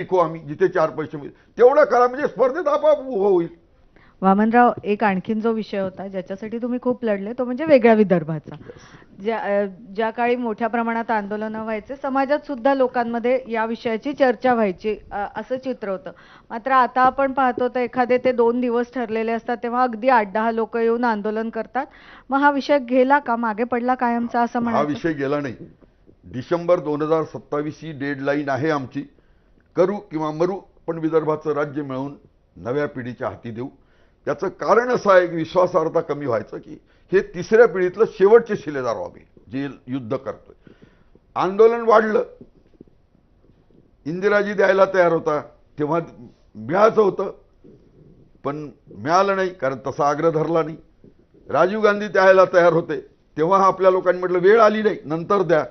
शिकू आम्ही जिथे 4 पैसे मिळतील तेवढं करा, म्हणजे स्पर्धेत आपोआप उभं होईल. वामनराव, एक आणखीन जो विषय होता ज्याच्यासाठी तुम्ही खूप लढले तो म्हणजे वेगळ्या विदर्भाचा. ज्या काळी मोठ्या प्रमाणात आंदोलनं व्हायचे, समाजात सुद्धा लोकांमध्ये या विषयाची चर्चा व्हायची, असं चित्र होतं. मात्र आता आपण पाहतो तर एखादे ते 2 दिवस ठरलेले असतात तेव्हा अगदी 8-10 लोक येऊन आंदोलन करतात. मग हा विषय गेला का, मागे पडला कायमचा असं हा म्हणायचं? विषय गेला नाही. डिसेंबर 2027 ही डेडलाईन आहे आमची. करू किंवा मरू, पण विदर्भाचं राज्य मिळवून नव्या पिढीच्या हाती देऊ. त्याचं कारण असं आहे की विश्वासार्हता कमी व्हायचं की हे तिसऱ्या पिढीतलं शेवटचे शिलेदार व्हावे जे युद्ध करतोय. आंदोलन वाढलं, इंदिराजी द्यायला तयार होता तेव्हा मिळायचं होतं, पण मिळालं नाही कारण तसा आग्रह धरला नाही. राजीव गांधी द्यायला तयार होते तेव्हा आपल्या लोकांनी म्हटलं वेळ आली नाही, नंतर द्या.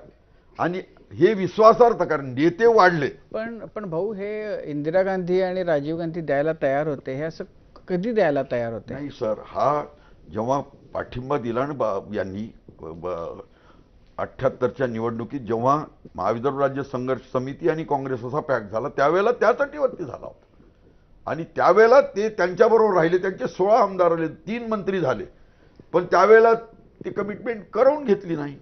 आणि हे विश्वासार्थ, कारण नेते वाढले. पण पण भाऊ, हे इंदिरा गांधी आणि राजीव गांधी द्यायला तयार होते, हे असं कधी द्यायला तयार होते? नाही सर, हा जेव्हा पाठिंबा दिला ना यांनी 78च्या निवडणुकीत, जेव्हा महाविदर्भ राज्य संघर्ष समिती आणि काँग्रेस असा पॅक झाला त्यावेळेला त्याच अटीवरती झाला होता. आणि त्यावेळेला ते त्यांच्याबरोबर राहिले, त्यांचे 16 आमदार आले, 3 मंत्री झाले, पण त्यावेळेला ते कमिटमेंट करून घेतली नाही.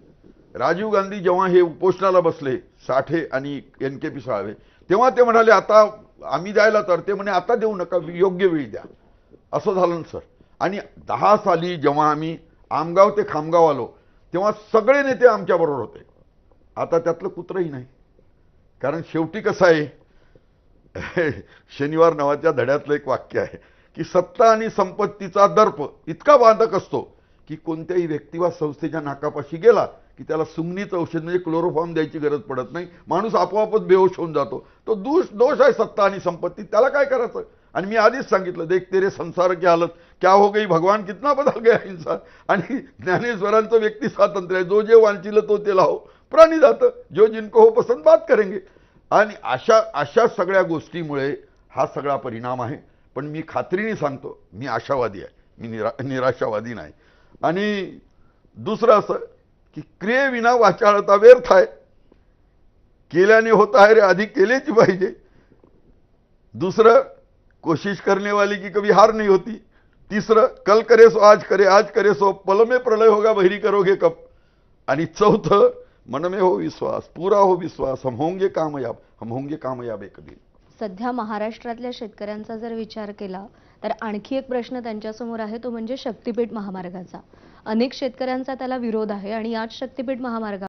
राजीव गांधी जेव्हा हे उपोषणाला बसले, साठे आणि NKP साळवे, तेव्हा ते म्हणाले आता आम्ही द्यायला, तर ते म्हणे आता देऊ नका, योग्य वेळी द्या. असं झालं ना सर. आणि 10 साली जेव्हा आम्ही आमगाव ते खामगाव आलो तेव्हा सगळे नेते आमच्याबरोबर होते. आता त्यातलं कुत्रही नाही. कारण शेवटी कसं आहे, शनिवार नावाच्या धड्यातलं एक वाक्य आहे की सत्ता आणि संपत्तीचा दर्प इतका बाधक असतो की कोणत्याही व्यक्ती वा संस्थेच्या नाकापाशी गेला की त्याला सुमनीचं औषध म्हणजे क्लोरोफॉर्म द्यायची गरज पडत नाही, माणूस आपोआपच बेहोश होऊन जातो. तो दोष आहे सत्ता आणि संपत्ती, त्याला काय करायचं. आणि मी आधीच सांगितलं, देख तेरे संसार की हालत क्या हो गई, भगवान कितना बदल गया इंसान. आणि ज्ञानेश्वरांचं व्यक्ती स्वातंत्र्य आहे, जो जे वांचिलं तो ते लाहो प्राणी जातं, जो जिनको हो पसंत बात करेंगे. आणि अशा सगळ्या गोष्टीमुळे हा सगळा परिणाम आहे. पण मी खात्रीने सांगतो, मी आशावादी आहे, मी निराशावादी नाही. आणि दुसरं असं की क्रियेविना वाचाळता व्यर्थ आहे, केल्याने होत आहे रे, आधी केलेची पाहिजे. दुसरं, कोशिश करने वाली की कभी हार नहीं होती. तीसरं, कल करे सो आज करे सो पल में प्रलय होगा बहिरी करोगे कब. आणि चौथं, मन में हो विश्वास, पूरा हो विश्वास, हम होंगे कामयाब एक दिन. सध्या महाराष्ट्रातल्या शेतकऱ्यांचा जर विचार केला तर आणखी एक प्रश्न त्यांच्यासमोर आहे, तो म्हणजे शक्तीपीठ महामार्गाचा. अनेक शेतकऱ्यांचा त्याला विरोध आहे आणि याच शक्तीपीठ महामार्गावर